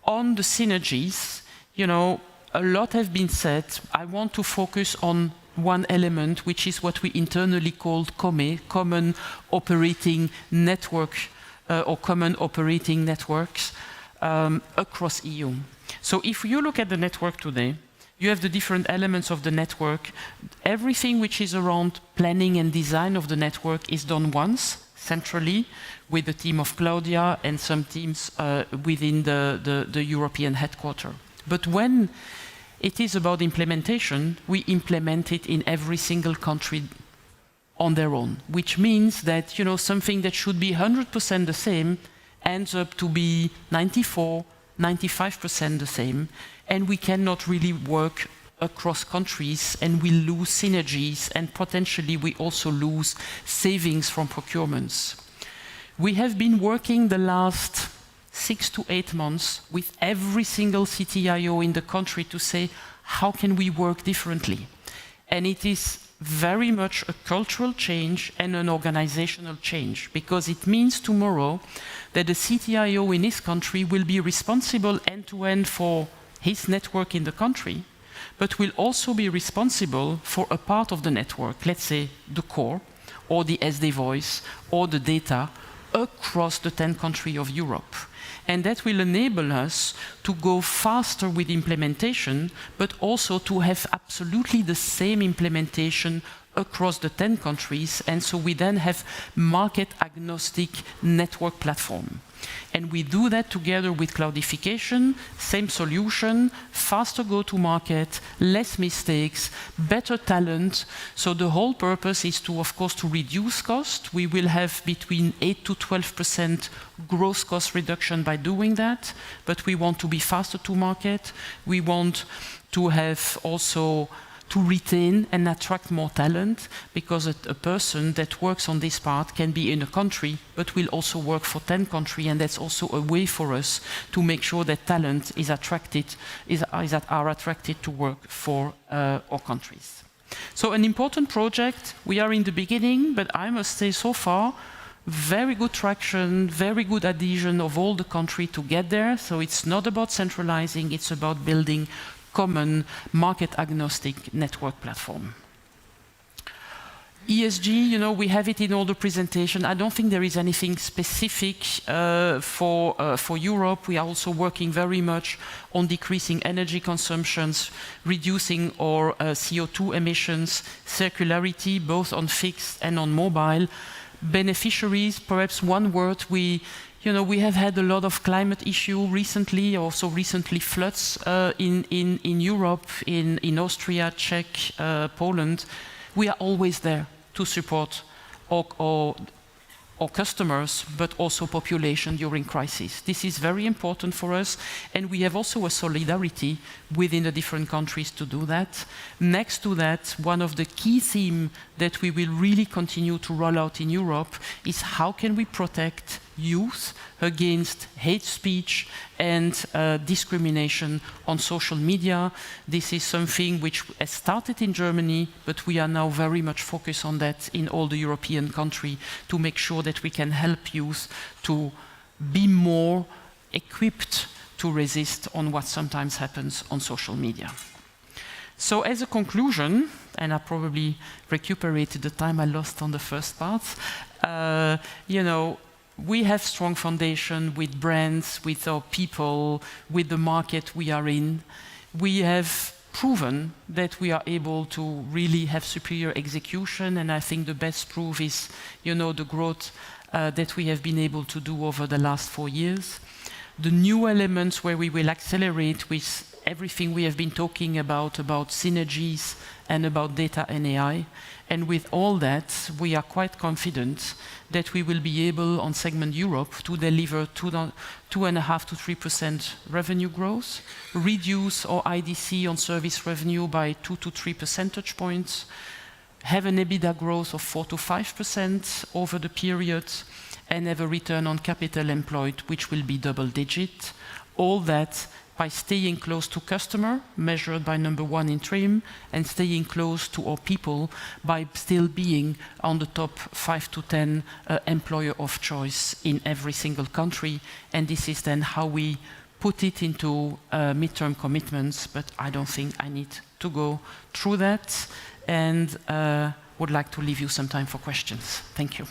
On the synergies, a lot has been said. I want to focus on one element, which is what we internally called COME, Common Operating Network, or common operating networks across EU. So if you look at the network today, you have the different elements of the network. Everything which is around planning and design of the network is done once, centrally, with the team of Claudia and some teams within the European headquarters. But when it is about implementation, we implement it in every single country on their own, which means that something that should be 100% the same ends up to be 94, 95% the same, and we cannot really work across countries, and we lose synergies, and potentially we also lose savings from procurements. We have been working the last 6 to 8 months with every single CTIO in the country to say, how can we work differently? And it is very much a cultural change and an organizational change, because it means tomorrow that the CTIO in his country will be responsible end-to-end for his network in the country, but will also be responsible for a part of the network, let's say the core, or the SD voice, or the data, across the 10 countries of Europe. And that will enable us to go faster with implementation, but also to have absolutely the same implementation across the 10 countries. And so we then have market-agnostic network platform. And we do that together with cloudification, same solution, faster go-to-market, less mistakes, better talent. So the whole purpose is to, of course, to reduce cost. We will have between 8 to 12% gross cost reduction by doing that, but we want to be faster to market. We want to have also to retain and attract more talent, because a person that works on this part can be in a country, but will also work for 10 countries, and that's also a way for us to make sure that talent is attracted, are attracted to work for our countries. So an important project. We are in the beginning, but I must say so far, very good traction, very good adhesion of all the countries to get there. So it's not about centralizing, it's about building common market-agnostic network platform. ESG, you know, we have it in all the presentation. I don't think there is anything specific for Europe. We are also working very much on decreasing energy consumptions, reducing our CO2 emissions, circularity, both on fixed and on mobile. Beneficiaries, perhaps one word, we have had a lot of climate issue recently, also recently floods in Europe, in Austria, Czech, Poland. We are always there to support our customers, but also population during crisis. This is very important for us, and we have also a solidarity within the different countries to do that. Next to that, one of the key themes that we will really continue to roll out in Europe is how can we protect youth against hate speech and discrimination on social media. This is something which has started in Germany, but we are now very much focused on that in all the European countries to make sure that we can help youth to be more equipped to resist on what sometimes happens on social media. So as a conclusion, and I probably recuperated the time I lost on the first part, we have strong foundation with brands, with our people, with the market we are in. We have proven that we are able to really have superior execution, and I think the best proof is, the growth that we have been able to do over the last 4 years. The new elements where we will accelerate with everything we have been talking about synergies and about data and AI. And with all that, we are quite confident that we will be able, on segment Europe, to deliver 2.5% to 3% revenue growth, reduce our IDC on service revenue by 2 to 3 percentage points, have an EBITDA growth of 4 to 5% over the period, and have a return on capital employed, which will be double-digit. All that by staying close to customer, measured by number 1 in TRIM, and staying close to our people by still being on the top 5 to 10 employer of choice in every single country. And this is then how we put it into midterm commitments, but I don't think I need to go through that, and would like to leave you some time for questions. Thank you.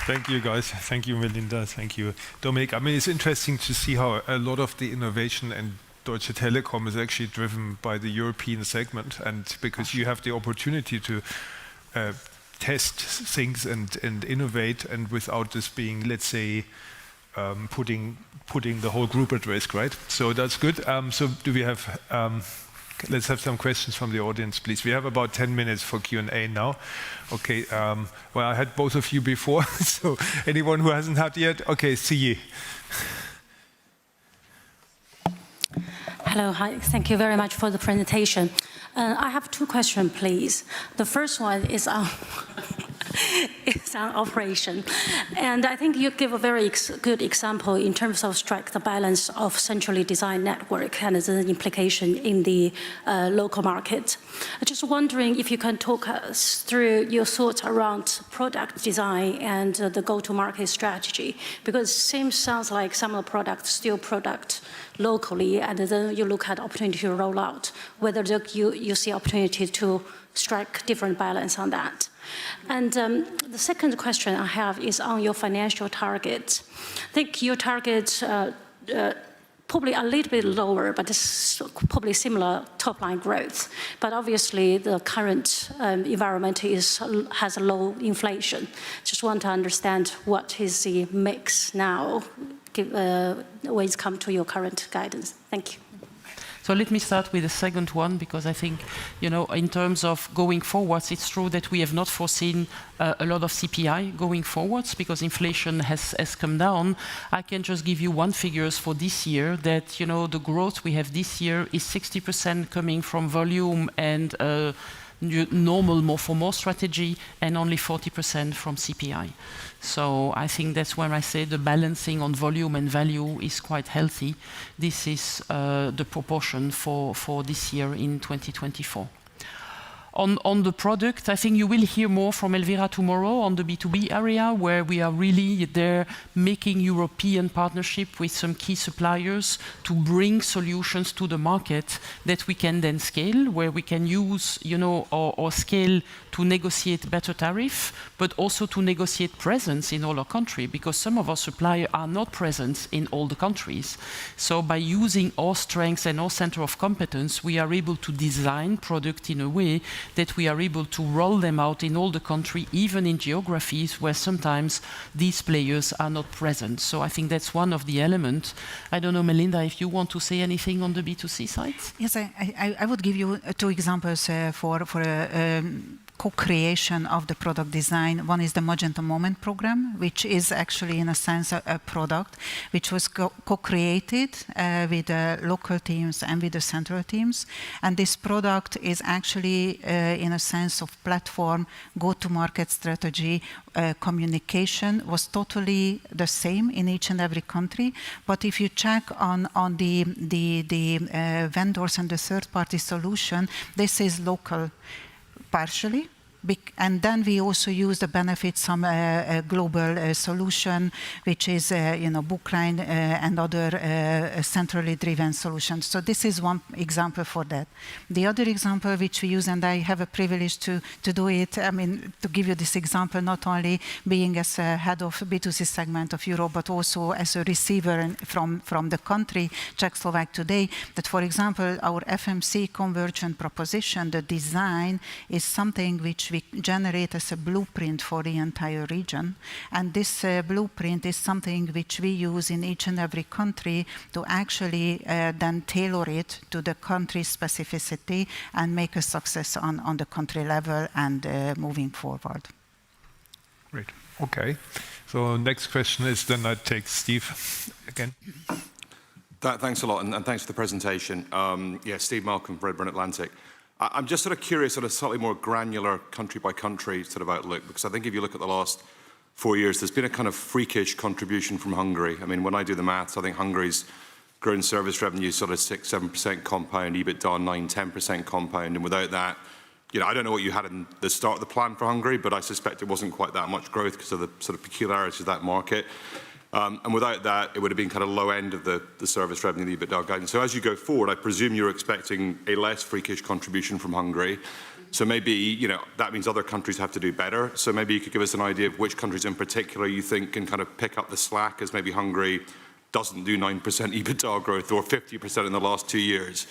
Thank you, guys. Thank you, Melinda. Thank you, Dominique. I mean, it's interesting to see how a lot of the innovation in Deutsche Telekom is actually driven by the European segment, and because you have the opportunity to test things and innovate, and without this being, let's say, putting the whole group at risk, right? So that's good. So do we have? Let's have some questions from the audience, please. We have about 10 minutes for Q&A now. Okay, well, I had both of you before, so anyone who hasn't had yet? Okay, Siyi. Hello, hi. Thank you very much for the presentation. I have 2 questions, please. The first one is on operation. And I think you give a very good example in terms of strike the balance of centrally designed network and the implication in the local market. I'm just wondering if you can talk us through your thoughts around product design and the go-to-market strategy, because it sounds like some of the products still product locally, and then you look at opportunity to roll out, whether you see opportunity to strike different balance on that? And the second question I have is on your financial targets. I think your targets probably a little bit lower, but it's probably similar top-line growth. But obviously, the current environment has a low inflation. Just want to understand what is the mix now when it comes to your current guidance. Thank you. So let me start with the second one, because I think, in terms of going forwards, it's true that we have not foreseen a lot of CPI going forwards because inflation has come down. I can just give you one figures for this year that, the growth we have this year is 60% coming from volume and normal more for more strategy and only 40% from CPI. So I think that's when I say the balancing on volume and value is quite healthy. This is the proportion for this year in 2024. On the product, I think you will hear more from Elvira tomorrow on the B2B area, where we are really there making European partnership with some key suppliers to bring solutions to the market that we can then scale, where we can use, our scale to negotiate better tariff, but also to negotiate presence in all our country, because some of our suppliers are not present in all the countries. So by using our strengths and our center of competence, we are able to design product in a way that we are able to roll them out in all the country, even in geographies where sometimes these players are not present. So I think that's one of the elements. I don't know, Melinda, if you want to say anything on the B2C side? Yes, I would give you two examples for co-creation of the product design. One is the Magenta Moment program, which is actually in a sense a product which was co-created with the local teams and with the central teams. And this product is actually in a sense of platform, go-to-market strategy, communication was totally the same in each and every country. But if you check on the vendors and the third-party solution, this is local partially. And then we also use the benefits from a global solution, which is, Bookline and other centrally driven solutions. So this is one example for that. The other example which we use, and I have a privilege to do it, to give you this example, not only being as a head of B2C segment of Europe, but also as a receiver from the country, Czech, Slovak today, that, for example, our FMC convergent proposition, the design is something which we generate as a blueprint for the entire region. And this blueprint is something which we use in each and every country to actually then tailor it to the country specificity and make a success on the country level and moving forward. Great. Okay. So next question is then I take Steve again. Thanks a lot, and thanks for the presentation. Steve Malcolm, Redburn Atlantic. I'm just sort of curious on a slightly more granular country-by-country sort of outlook, because I think if you look at the last 4 years, there's been a kind of freakish contribution from Hungary. I mean, when I do the maths, I think Hungary's grown service revenue sort of 6-7% compound, EBITDA 9-10% compound, and without that, I don't know what you had in the start of the plan for Hungary, but I suspect it wasn't quite that much growth because of the sort of peculiarities of that market. And without that, it would have been kind of low end of the service revenue, the EBITDA guidance. So as you go forward, I presume you're expecting a less freakish contribution from Hungary. So maybe, that means other countries have to do better. So maybe you could give us an idea of which countries in particular you think can kind of pick up the slack, as maybe Hungary doesn't do 9% EBITDA growth or 50% in the last 2 years.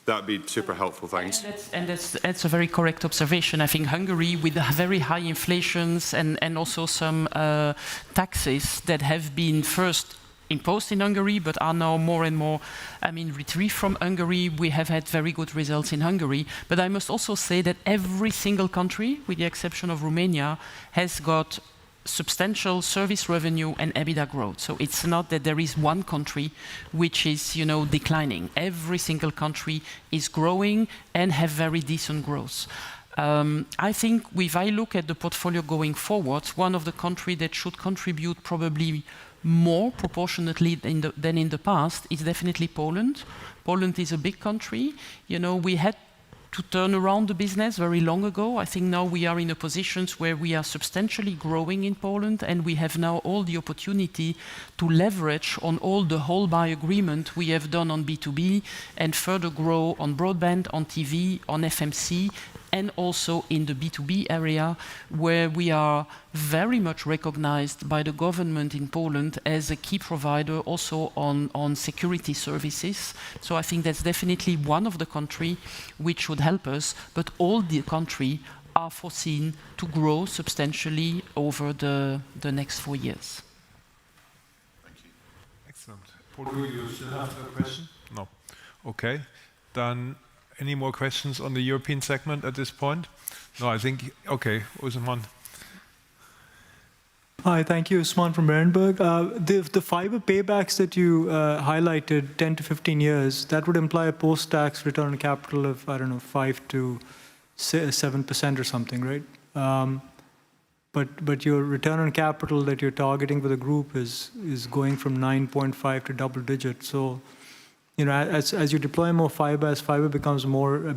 That would be super helpful, thanks. And that's a very correct observation. I think Hungary, with very high inflations and also some taxes that have been first imposed in Hungary, but are now more and more, retrieved from Hungary. We have had very good results in Hungary. But I must also say that every single country, with the exception of Romania, has got substantial service revenue and EBITDA growth. So it's not that there is one country which is, declining. Every single country is growing and have very decent growth. I think if I look at the portfolio going forward, one of the countries that should contribute probably more proportionately than in the past is definitely Poland. Poland is a big country. We had to turn around the business very long ago. I think now we are in a position where we are substantially growing in Poland, and we have now all the opportunity to leverage on all the whole buy agreement we have done on B2B and further grow on broadband, on TV, on FMC, and also in the B2B area, where we are very much recognized by the government in Poland as a key provider also on security services. So I think that's definitely one of the countries which should help us, but all the countries are foreseen to grow substantially over the next 4 years. Thank you. Excellent. Paul, you still have a question? No. Okay. Then any more questions on the European segment at this point? No, I think, okay, Usman. Hi, thank you. Usman from Berenberg. The fiber paybacks that you highlighted, 10 to 15 years, that would imply a post-tax return on capital of, I don't know, 5 to 7% or something, right? But your return on capital that you're targeting for the group is going from 9.5 to double digit. So, you know, as you deploy more fiber, as fiber becomes a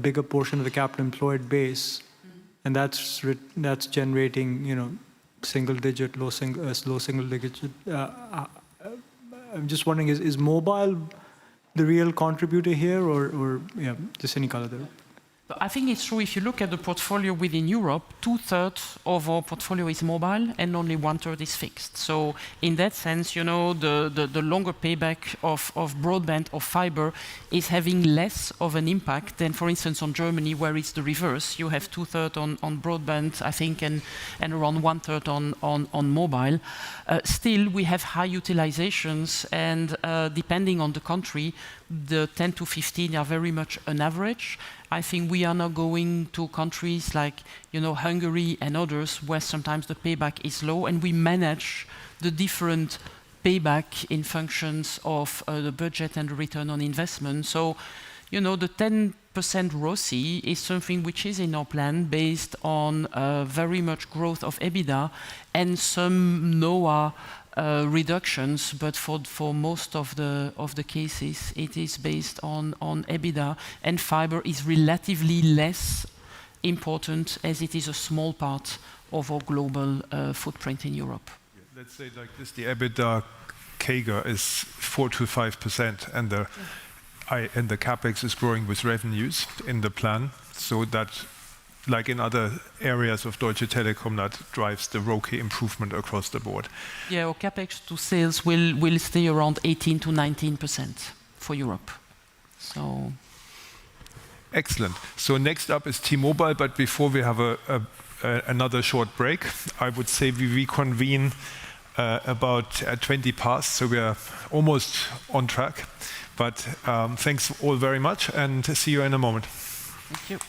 bigger portion of the capital employed base, and that's generating, you know, low single digit. I'm just wondering, is mobile the real contributor here, or yeah, just any color there? I think it's true. If you look at the portfolio within Europe, 2/3 of our portfolio is mobile and only 1/3 is fixed. So in that sense, you know, the longer payback of broadband or fiber is having less of an impact than, for instance, on Germany, where it's the reverse. You have 2/3 on broadband, I think, and around 1/3 on mobile. Still, we have high utilizations, and depending on the country, the 10 to 15 are very much an average. I think we are now going to countries like, you know, Hungary and others, where sometimes the payback is low, and we manage the different payback in functions of the budget and the return on investment. So, you know, the 10% ROCE is something which is in our plan based on very much growth of EBITDA and some NOA reductions, but for most of the cases, it is based on EBITDA, and fiber is relatively less important as it is a small part of our global footprint in Europe. Let's say like this: the EBITDA CAGR is 4 to 5%, and the capex is growing with revenues in the plan, so that, like in other areas of Deutsche Telekom, that drives the ROCE improvement across the board. Yeah, our capex to sales will stay around 18 to 19% for Europe. So. Excellent. So next up is T-Mobile, but before we have another short break, I would say we reconvene about 20 past, so we are almost on track. But thanks all very much, and see you in a moment. Thank you.